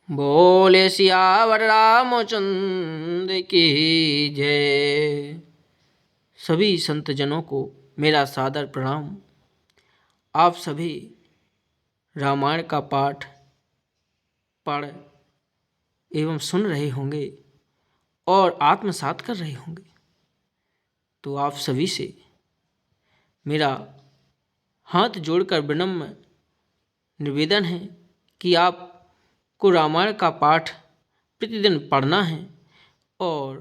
बोले सियावर रामचंद्र की जय। सभी संतजनों को मेरा सादर प्रणाम। आप सभी रामायण का पाठ पढ़ एवं सुन रहे होंगे और आत्मसात कर रहे होंगे। तो आप सभी से मेरा हाथ जोड़कर विनम्र निवेदन है कि आपको रामायण का पाठ प्रतिदिन पढ़ना है और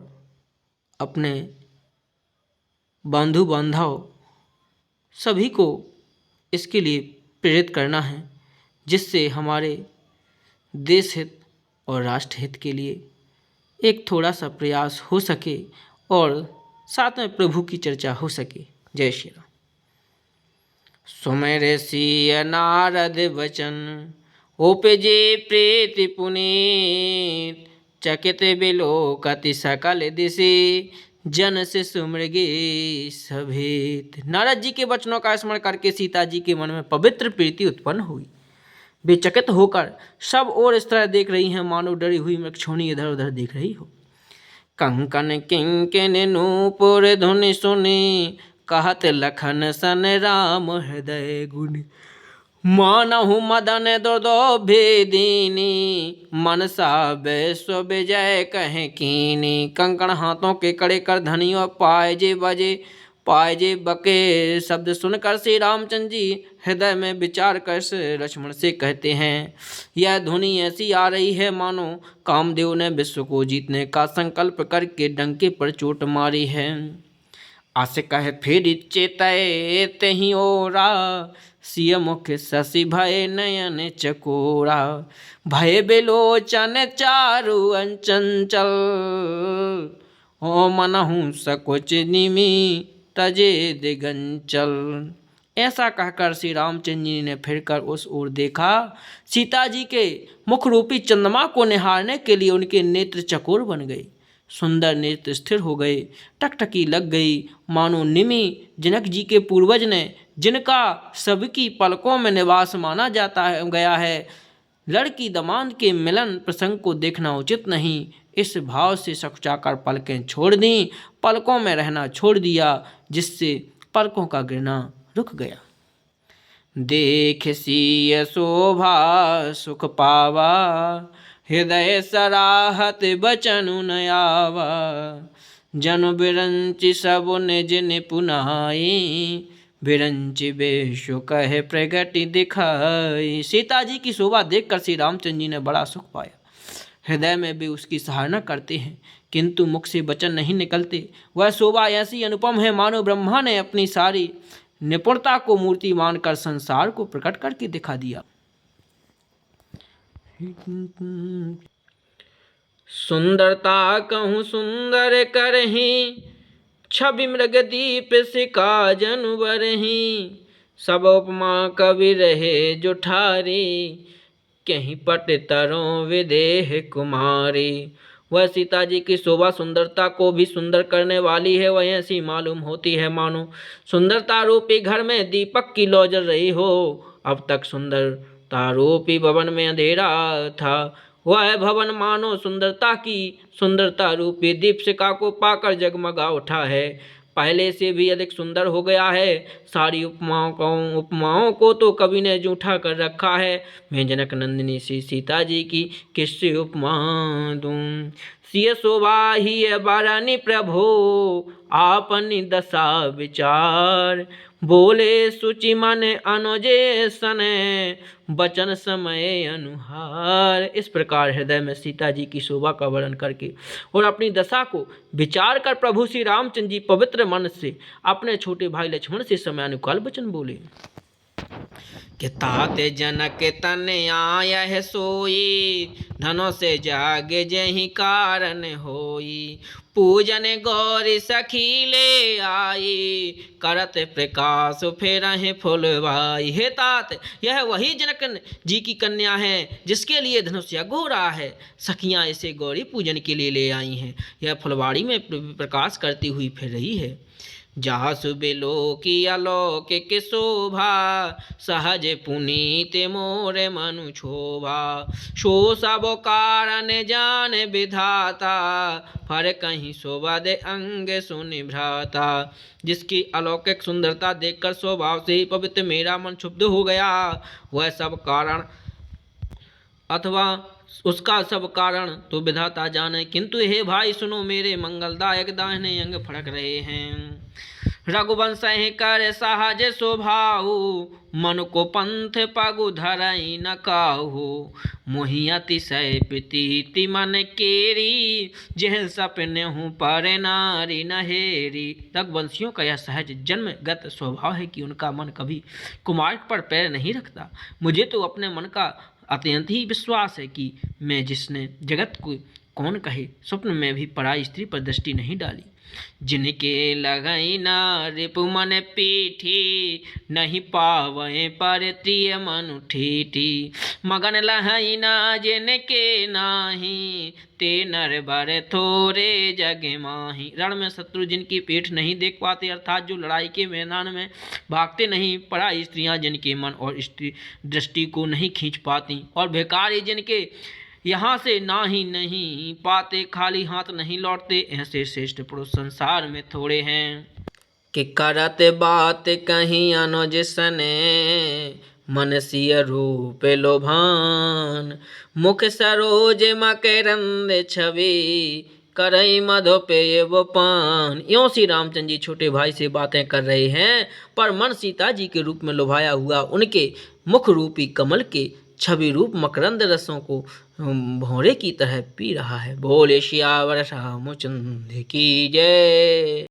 अपने बंधु बांधव सभी को इसके लिए प्रेरित करना है, जिससे हमारे देश हित और राष्ट्र हित के लिए एक थोड़ा सा प्रयास हो सके और साथ में प्रभु की चर्चा हो सके। जय श्री राम। सुमेर सिय नारद वचन उपजे प्रीति पुनीत, चकित बिलोकति सकल दिशि, जन से सुमृगे सभेत। नारद जी के वचनों का स्मरण करके सीता जी के मन में पवित्र प्रीति उत्पन्न हुई। बेचकित होकर सब और इस तरह देख रही हैं मानो डरी हुई मृक्षोणी इधर उधर देख रही हो। कंकन किंकिन नूपुर धुनि सुनी, कहत लखन सन राम हृदय गुनि। मानहु मदन दुर्दोभि दीनी, मनसा वैश्व विजय कहे कीनी। कंकण हाथों के कड़े कर धनियों पाए जे बजे, पाए जे बके शब्द सुनकर श्री रामचंद्र जी हृदय में विचार कर लक्ष्मण से कहते हैं, यह ध्वनि ऐसी आ रही है मानो कामदेव ने विश्व को जीतने का संकल्प करके डंके पर चोट मारी है। आस कह फिर चेतय तहि ओरा, सिय मुख शशि भय नयन चकोरा। भय बिलोचन चारु अंचंचल, हो मनहु सकुच निमि तजे दिगंचल। ऐसा कहकर श्री रामचंद्र जी ने फिरकर उस ओर देखा। सीता जी के मुख रूपी चंद्रमा को निहारने के लिए उनके नेत्र चकोर बन गए, सुंदर नेत्र स्थिर हो गए, टकटकी लग गई, मानो निमि जनक जी के पूर्वज ने, जिनका सबकी पलकों में निवास माना जाता है गया है, लड़की दमाद के मिलन प्रसंग को देखना उचित नहीं, इस भाव से सकुचाकर पलकें छोड़ दी, पलकों में रहना छोड़ दिया, जिससे पलकों का गिरना रुक गया। देख सिय शोभा सुख पावा, हृदय सराहत बचनु न आवा। जनु बिरंचि सब निज निपुनाई, बिरंचि बेशु कहे प्रगति दिखाई। सीता जी की शोभा देखकर श्री रामचंद्र जी ने बड़ा सुख पाया। हृदय में भी उसकी सराहना करते हैं, किंतु मुख से वचन नहीं निकलते। वह शोभा ऐसी अनुपम है मानो ब्रह्मा ने अपनी सारी निपुणता को मूर्ति मानकर संसार को प्रकट करके दिखा दिया। सुंदरता कहूँ सुंदर करही, छवि मृगदीप सिका जनु बरही। सब उपमा कवि रहे जुठारी, कहीं पट तरों विदेह कुमारी। वह सीता जी की शोभा सुंदरता को भी सुंदर करने वाली है। वह ऐसी मालूम होती है मानो सुंदरता रूपी घर में दीपक की लौ जल रही हो। अब तक सुंदरता रूपी भवन में अंधेरा था, वह भवन मानो सुंदरता रूपी दीपशिखा को पाकर जगमगा उठा है, पहले से भी अधिक सुंदर हो गया है। सारी उपमाओं को तो कवि ने जूठा कर रखा है। मैं जनक नंदिनी सी सीता जी की किससे उपमा दूं। सिय शोभा ही बारानी प्रभो, आपनी दशा विचार। बोले सुचि मन अनुजे सने, बचन समय अनुहार। इस प्रकार हृदय में सीता जी की शोभा का वर्णन करके और अपनी दशा को विचार कर प्रभु श्री रामचंद्र जी पवित्र मन से अपने छोटे भाई लक्ष्मण से समयानुकाल वचन बोले कि तात जनक तन आयह सोई, धनो से जागे जहि कारण होई। पूजन गौरी सखी ले आई, करत प्रकाश फिरहि फुलवाई। हे तात, यह वही जनक जी की कन्या है जिसके लिए धनुष यज्ञ हो रहा है। सखियां इसे गौरी पूजन के लिए ले आई हैं। यह फुलवाड़ी में प्रकाश करती हुई फिर रही है। जासु बिलोकी अलौकिक शोभा, सहज पुनीत मोर मनु क्षोभा। सो सब कारण जान विधाता, फर कहीं शोभा दे अंग सुनि भ्राता। जिसकी अलौकिक सुंदरता देखकर स्वभाव से ही पवित्र मेरा मन क्षुब्ध हो गया, वह सब कारण अथवा उसका सब कारण तो विधाता जाने, किंतु हे भाई सुनो मेरे मंगलदायक दाहिने अंग फड़क रहे हैं। रघुवंश कर सहज स्वभाहु, मन को पंथ पगु धरई न काहू। मोहि अतिशय प्रीति मन केरी, जेह सपने हूँ पर नारी नहेरी। रघुवंशियों का यह सहज जन्मगत स्वभाव है कि उनका मन कभी कुमार्ग पर पैर नहीं रखता। मुझे तो अपने मन का अत्यंत ही विश्वास है कि मैं, जिसने जगत को कौन कहे, स्वप्न में भी पराई स्त्री पर दृष्टि नहीं डाली। जिनके लगई ना रिपु मन पीठी, नहीं पावे पर प्रिय मनु ठीठी। मगन लहई ना जिनके नाही, ते नर बर थोरे जग माही। रण में शत्रु जिनकी पीठ नहीं देख पाते, अर्थात जो लड़ाई के मैदान में भागते नहीं, पराई स्त्रियां जिनके मन और स्त्री दृष्टि को नहीं खींच पाती, और भिखारी जिनके यहाँ से ना ही नहीं पाते, खाली हाथ नहीं लौटते, ऐसे श्रेष्ठ पुरुष संसार में थोड़े हैं। कि करत बात कहीं अनुज सने, मन सिय रूप लोभान। मुख सरोज मकरंद छवि, करई मधुपेय वो पान। यों श्री रामचंद्र जी छोटे भाई से बातें कर रहे हैं, पर मन सीता जी के रूप में लुभाया हुआ उनके मुख रूपी कमल के छवि रूप मकरंद रसों को भौरे की तरह पी रहा है। बोले सियावर रामचंद्र की जय।